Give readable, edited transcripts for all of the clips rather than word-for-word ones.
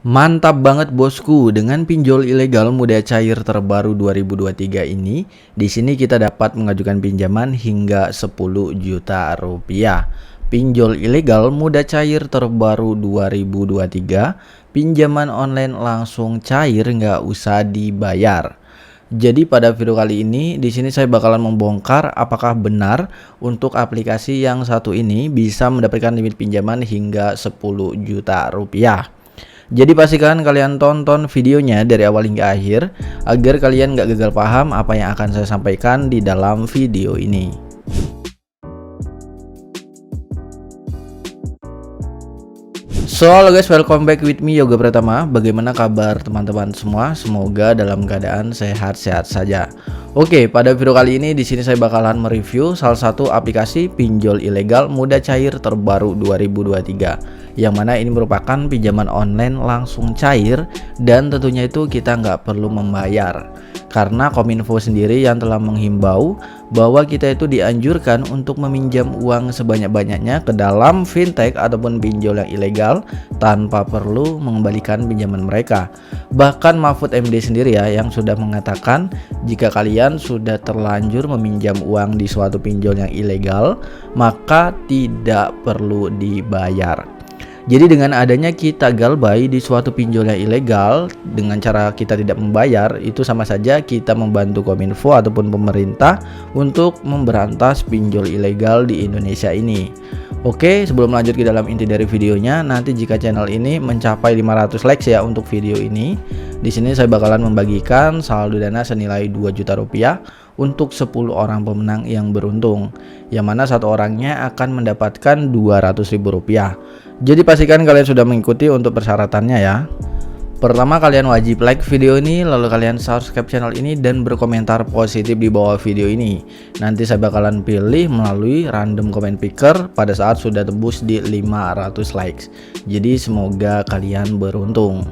Mantap banget bosku, dengan pinjol ilegal mudah cair terbaru 2023 ini, di sini kita dapat mengajukan pinjaman hingga 10 juta rupiah. Pinjol ilegal mudah cair terbaru 2023, pinjaman online langsung cair nggak usah dibayar. Jadi pada video kali ini di sini saya bakalan membongkar apakah benar untuk aplikasi yang satu ini bisa mendapatkan limit pinjaman hingga 10 juta rupiah. Jadi pastikan kalian tonton videonya dari awal hingga akhir agar kalian gak gagal paham apa yang akan saya sampaikan di dalam video ini. So halo guys, welcome back with me Yoga Pratama. Bagaimana kabar teman-teman semua? Semoga dalam keadaan sehat-sehat saja. Oke, pada video kali ini di sini saya bakalan mereview salah satu aplikasi pinjol ilegal mudah cair terbaru 2023, yang mana ini merupakan pinjaman online langsung cair dan tentunya itu kita nggak perlu membayar. Karena Kominfo sendiri yang telah menghimbau bahwa kita itu dianjurkan untuk meminjam uang sebanyak-banyaknya ke dalam fintech ataupun pinjol yang ilegal tanpa perlu mengembalikan pinjaman mereka. Bahkan Mahfud MD sendiri ya yang sudah mengatakan jika kalian sudah terlanjur meminjam uang di suatu pinjol yang ilegal, maka tidak perlu dibayar. Jadi dengan adanya kita galbay di suatu pinjol yang ilegal dengan cara kita tidak membayar, itu sama saja kita membantu Kominfo ataupun pemerintah untuk memberantas pinjol ilegal di Indonesia ini. Oke, sebelum lanjut ke dalam inti dari videonya, nanti jika channel ini mencapai 500 likes ya untuk video ini, di sini saya bakalan membagikan saldo dana senilai 2 juta rupiah untuk 10 orang pemenang yang beruntung, yang mana satu orangnya akan mendapatkan 200.000 rupiah. Jadi pastikan kalian sudah mengikuti untuk persyaratannya ya. Pertama, kalian wajib like video ini, lalu kalian subscribe channel ini dan berkomentar positif di bawah video ini. Nanti saya bakalan pilih melalui random comment picker pada saat sudah tembus di 500 likes. Jadi semoga kalian beruntung.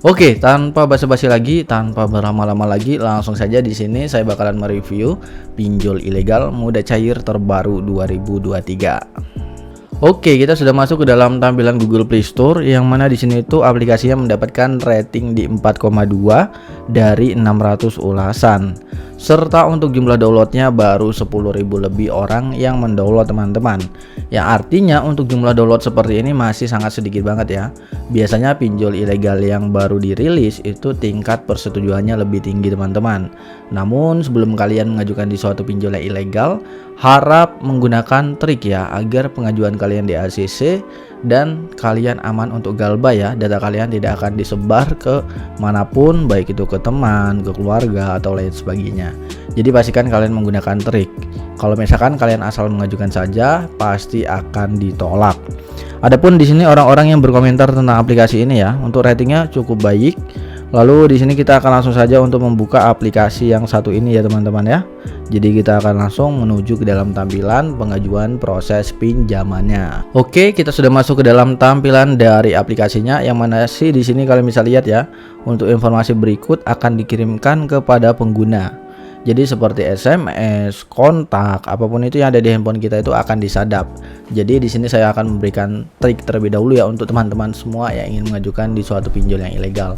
Oke, tanpa basa-basi lagi, tanpa berlama-lama lagi, langsung saja di sini saya bakalan mereview pinjol ilegal mudah cair terbaru 2023. Oke, kita sudah masuk ke dalam tampilan Google Play Store, yang mana di sini itu aplikasinya mendapatkan rating di 4,2 dari 600 ulasan. Serta untuk jumlah downloadnya baru 10.000 lebih orang yang mendownload teman-teman. Yang artinya untuk jumlah download seperti ini masih sangat sedikit banget ya. Biasanya pinjol ilegal yang baru dirilis itu tingkat persetujuannya lebih tinggi teman-teman. Namun sebelum kalian mengajukan di suatu pinjol yang ilegal, harap menggunakan trik ya agar pengajuan kalian di ACC dan kalian aman untuk galbay ya. Data kalian tidak akan disebar ke manapun, baik itu ke teman, ke keluarga atau lain sebagainya. Jadi pastikan kalian menggunakan trik. Kalau misalkan kalian asal mengajukan saja, pasti akan ditolak. Adapun di sini orang-orang yang berkomentar tentang aplikasi ini ya, untuk ratingnya cukup baik. Lalu di sini kita akan langsung saja untuk membuka aplikasi yang satu ini ya teman-teman ya. Jadi kita akan langsung menuju ke dalam tampilan pengajuan proses pinjamannya. Oke, kita sudah masuk ke dalam tampilan dari aplikasinya, yang mana sih di sini kalian bisa lihat ya. Untuk informasi berikut akan dikirimkan kepada pengguna. Jadi seperti SMS, kontak, apapun itu yang ada di handphone kita itu akan disadap. Jadi di sini saya akan memberikan trik terlebih dahulu ya untuk teman-teman semua yang ingin mengajukan di suatu pinjol yang ilegal.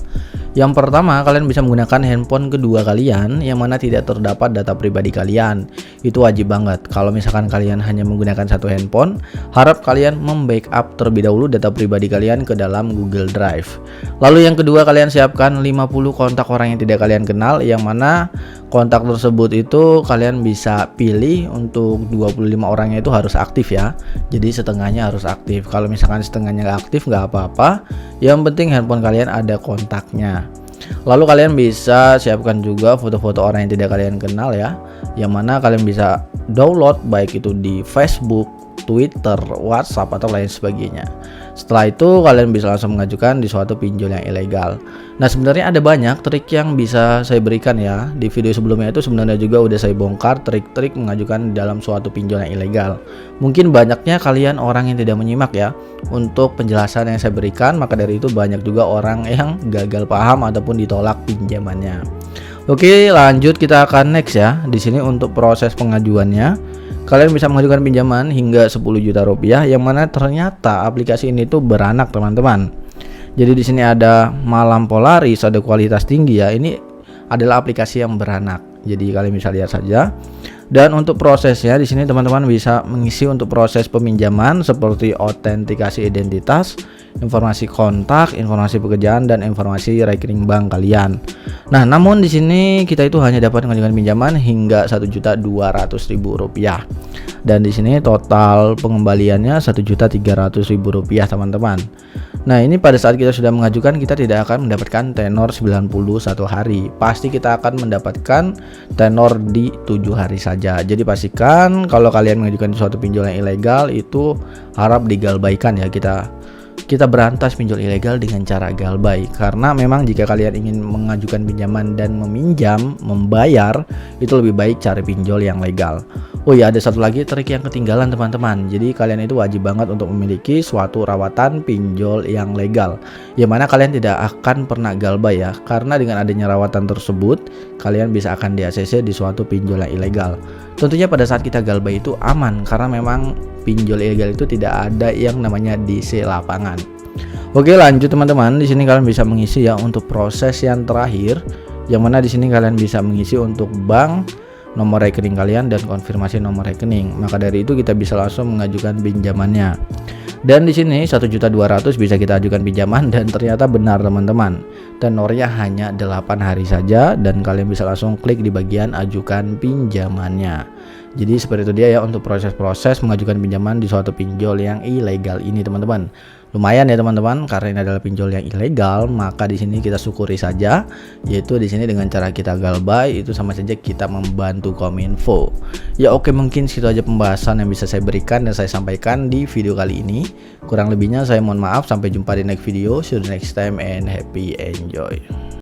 Yang pertama, kalian bisa menggunakan handphone kedua kalian yang mana tidak terdapat data pribadi kalian. Itu wajib banget. Kalau misalkan kalian hanya menggunakan satu handphone, harap kalian membackup terlebih dahulu data pribadi kalian ke dalam Google Drive. Lalu yang kedua, kalian siapkan 50 kontak orang yang tidak kalian kenal, yang mana kontak tersebut itu kalian bisa pilih untuk 25 orangnya itu harus aktif ya. Jadi setengahnya harus aktif. Kalau misalkan setengahnya nggak aktif nggak apa-apa, yang penting handphone kalian ada kontaknya. Lalu kalian bisa siapkan juga foto-foto orang yang tidak kalian kenal ya, yang mana kalian bisa download baik itu di Facebook, Twitter, WhatsApp atau lain sebagainya. Setelah itu kalian bisa langsung mengajukan di suatu pinjol yang ilegal. Nah sebenarnya ada banyak trik yang bisa saya berikan ya. Di video sebelumnya itu sebenarnya juga udah saya bongkar trik-trik mengajukan dalam suatu pinjol yang ilegal. Mungkin banyaknya kalian orang yang tidak menyimak ya untuk penjelasan yang saya berikan, maka dari itu banyak juga orang yang gagal paham ataupun ditolak pinjamannya. Oke, lanjut kita akan next ya. Di sini untuk proses pengajuannya, kalian bisa mengajukan pinjaman hingga 10 juta rupiah, yang mana ternyata aplikasi ini tuh beranak teman-teman. Jadi di sini ada Malam Polaris, ada kualitas tinggi ya. Ini adalah aplikasi yang beranak. Jadi kalian bisa lihat saja. Dan untuk prosesnya di sini teman-teman bisa mengisi untuk proses peminjaman seperti autentikasi identitas, informasi kontak, informasi pekerjaan, dan informasi rekening bank kalian. Nah, namun di sini kita itu hanya dapat mengajukan pinjaman hingga Rp1.200.000. Dan di sini total pengembaliannya Rp1.300.000 teman-teman. Nah, ini pada saat kita sudah mengajukan, kita tidak akan mendapatkan tenor 91 hari. Pasti kita akan mendapatkan tenor di 7 hari saja. Jadi pastikan kalau kalian mengajukan suatu pinjol yang ilegal itu harap digalbaikan ya. Kita berantas pinjol ilegal dengan cara galbay, karena memang jika kalian ingin mengajukan pinjaman dan membayar, itu lebih baik cari pinjol yang legal. Oh ya, ada satu lagi trik yang ketinggalan teman-teman. Jadi kalian itu wajib banget untuk memiliki suatu rawatan pinjol yang legal, yang mana kalian tidak akan pernah galbay ya, karena dengan adanya rawatan tersebut kalian bisa akan di-ACC di suatu pinjol yang ilegal. Tentunya pada saat kita galbay itu aman, karena memang pinjol ilegal itu tidak ada yang namanya DC lapangan. Oke, lanjut teman-teman. Di sini kalian bisa mengisi ya untuk proses yang terakhir, yang mana di sini kalian bisa mengisi untuk bank, nomor rekening kalian, dan konfirmasi nomor rekening. Maka dari itu kita bisa langsung mengajukan pinjamannya. Dan di sini 1.200.000 bisa kita ajukan pinjaman, dan ternyata benar teman-teman. Tenornya hanya 8 hari saja, dan kalian bisa langsung klik di bagian ajukan pinjamannya. Jadi seperti itu dia ya untuk proses-proses mengajukan pinjaman di suatu pinjol yang ilegal ini teman-teman. Lumayan ya teman-teman, karena ini adalah pinjol yang ilegal, maka di sini kita syukuri saja, yaitu di sini dengan cara kita galbay itu sama saja kita membantu Kominfo. Ya oke, mungkin segitu aja pembahasan yang bisa saya berikan dan saya sampaikan di video kali ini. Kurang lebihnya saya mohon maaf, sampai jumpa di next video. See you next time and happy enjoy.